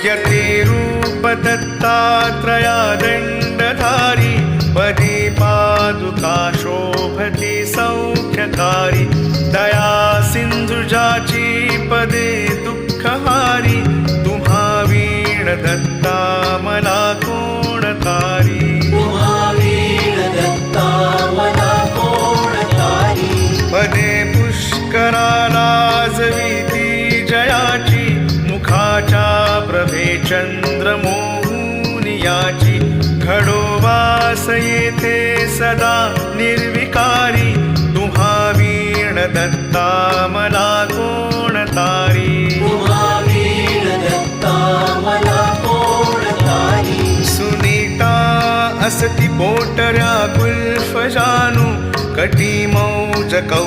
यतिरूप दत्तात्रया दण्डधारी पदी पादुका शोभति सौख्यकारी दया सिंधुजाची पदे दुःखहारी तुम्हा वीण दत्ता मला कोण तारी पदे पुष्कराला जविती जयाची मुखाच्या प्रभे चंद्रमोहुनियाची घडो वास येथे सदा निर्विकारी तुम्हा वीण दत्ता मला कोण तारी सुनीता असती पोटऱ्या कुल्फ जानू कटी मौज कौ